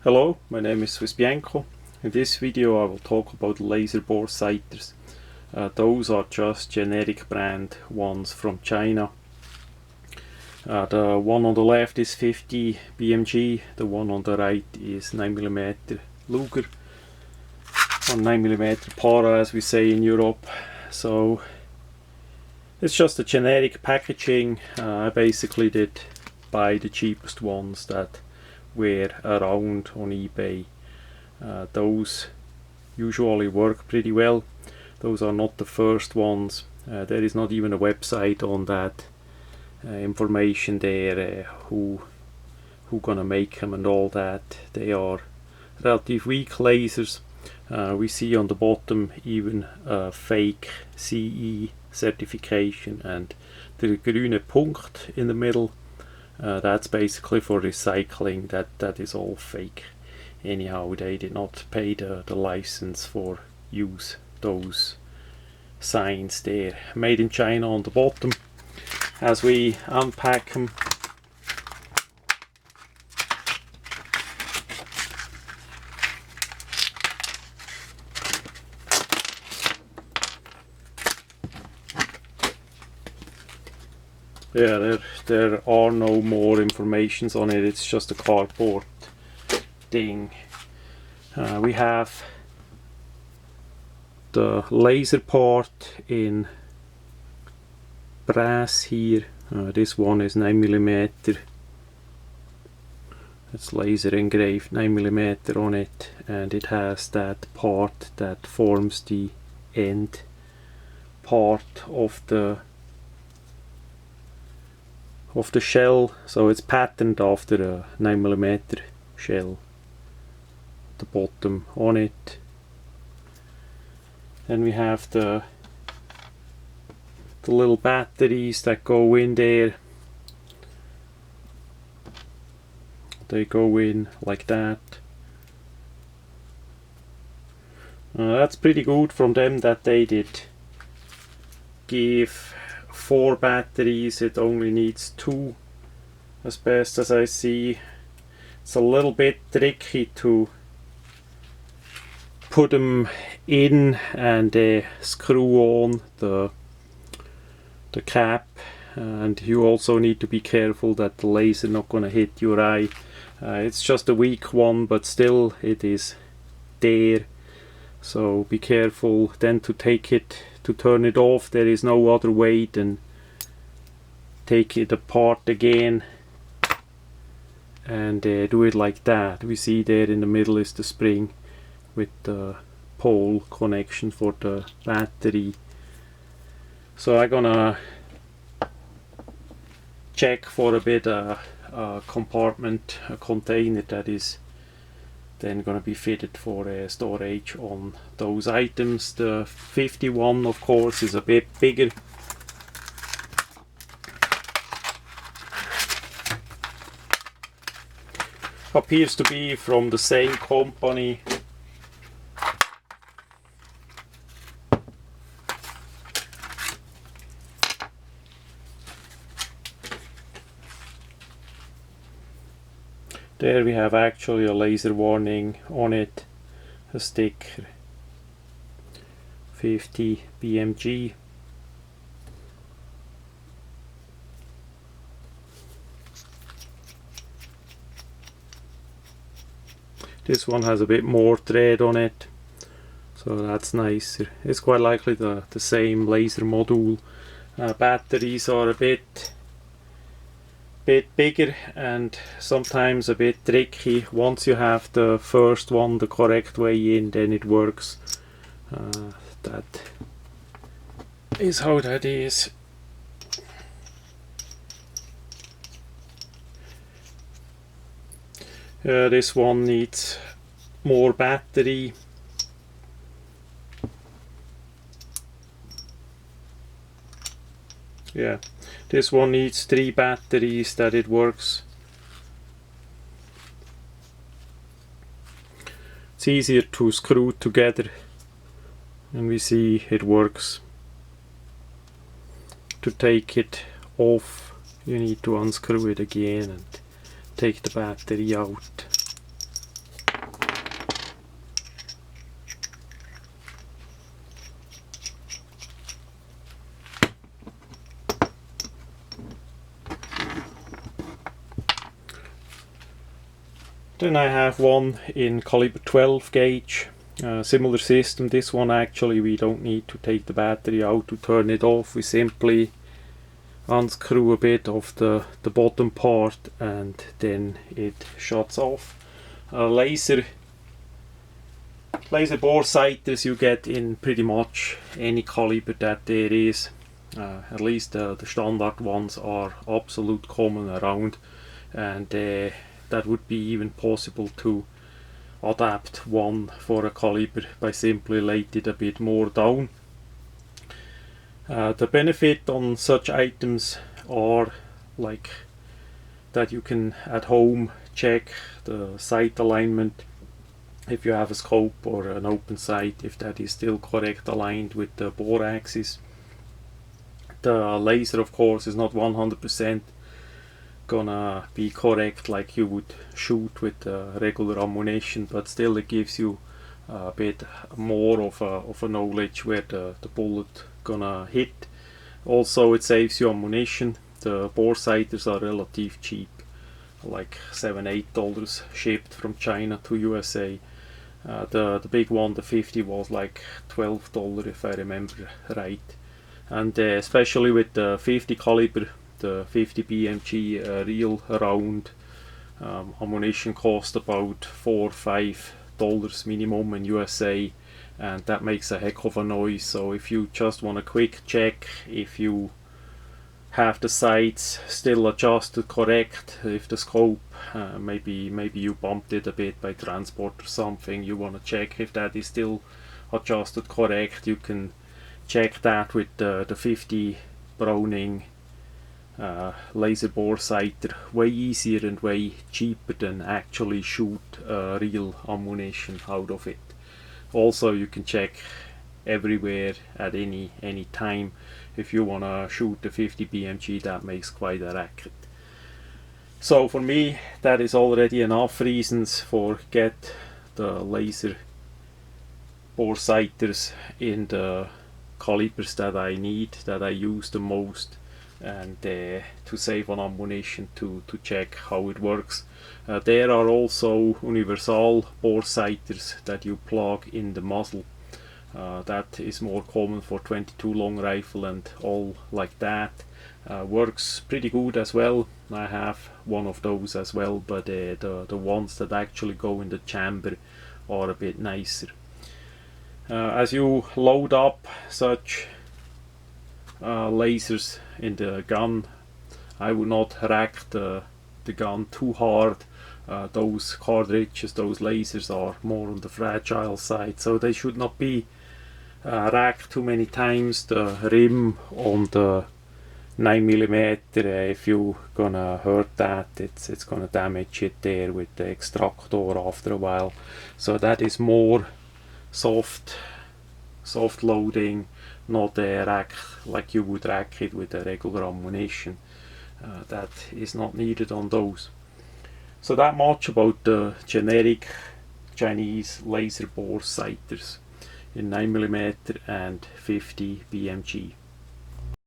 Hello, my name is Swiss Bianco. In this video I will talk about laser bore sighters. Those are just generic brand ones from China. The one on the left is 50 BMG, the one on the right is 9mm luger, or 9mm para as we say in Europe. So it's just a generic packaging. I basically did buy the cheapest ones that were around on eBay. Those usually work pretty well. Those are not the first ones. There is not even a website on that. Information there, who gonna make them and all that. They are relatively weak lasers. We see on the bottom even a fake CE certification, and the grüne Punkt in the middle, that's basically for recycling. That is all fake. Anyhow, they did not pay the license for use those signs there. Made in China on the bottom. As we unpack them, yeah, there are no more informations on it. It's just a cardboard thing. We have the laser part in brass here. This one is 9mm. It's laser engraved 9mm on it, and it has that part that forms the end part of the shell, so it's patterned after a 9mm shell. The bottom on it. Then we have the little batteries that go in there. They go in like that. That's pretty good from them that they did give 4 batteries. It only needs 2, as best as I see. It's a little bit tricky to put them in and screw on the cap, and you also need to be careful that the laser not gonna hit your eye. It's just a weak one, but still it is there, so be careful. Then to turn it off, there is no other way than take it apart again and do it like that. We see there in the middle is the spring with the pole connection for the battery. So I'm gonna check for a bit a compartment, a container that is then gonna be fitted for storage on those items. The 51 of course is a bit bigger. Appears to be from the same company. There we have actually a laser warning on it, a sticker, 50 BMG. This one has a bit more thread on it, so that's nicer. It's quite likely the same laser module. Batteries are a bit bigger and sometimes a bit tricky. Once you have the first one the correct way in, then it works. That is how that is. This one needs more battery. Yeah, this one needs 3 batteries that it works. It's easier to screw together, and we see it works. To take it off, you need to unscrew it again and take the battery out. Then I have one in caliber 12 gauge. Similar system. This one actually we don't need to take the battery out to turn it off. We simply unscrew a bit of the bottom part and then it shuts off. Laser bore sighters you get in pretty much any caliber that there is. At least the standard ones are absolute common around, and that would be even possible to adapt one for a caliber by simply light it a bit more down. The benefit on such items are like that you can at home check the sight alignment if you have a scope or an open sight, if that is still correct aligned with the bore axis. The laser of course is not 100% gonna be correct like you would shoot with regular ammunition, but still it gives you a bit more of a knowledge where the bullet gonna hit. Also it saves you ammunition. The bore sighters are relatively cheap, like $7-8 shipped from China to USA. The big one, the 50, was like $12 if I remember right. And especially with the 50 caliber, the 50 BMG real round ammunition cost about $4-5 minimum in USA, and that makes a heck of a noise. So if you just want a quick check if you have the sights still adjusted correct, if the scope maybe you bumped it a bit by transport or something, you want to check if that is still adjusted correct, you can check that with the 50 Browning laser bore sighter. Way easier and way cheaper than actually shoot real ammunition out of it. Also you can check everywhere at any time. If you wanna shoot the 50 BMG, that makes quite a racket. So for me that is already enough reasons for get the laser bore sighters in the calibers that I need, that I use the most, and to save on ammunition, to check how it works. There are also universal bore sighters that you plug in the muzzle. That is more common for 22 long rifle and all like that. Works pretty good as well. I have one of those as well, but the ones that actually go in the chamber are a bit nicer. As you load up such lasers in the gun, I would not rack the gun too hard. Those cartridges, those lasers are more on the fragile side, so they should not be racked too many times. The rim on the 9mm, if you gonna hurt that, it's gonna damage it there with the extractor after a while. So that is more soft loading, not a rack like you would rack it with a regular ammunition. That is not needed on those. So that much about the generic Chinese laser bore sighters in 9mm and 50 BMG.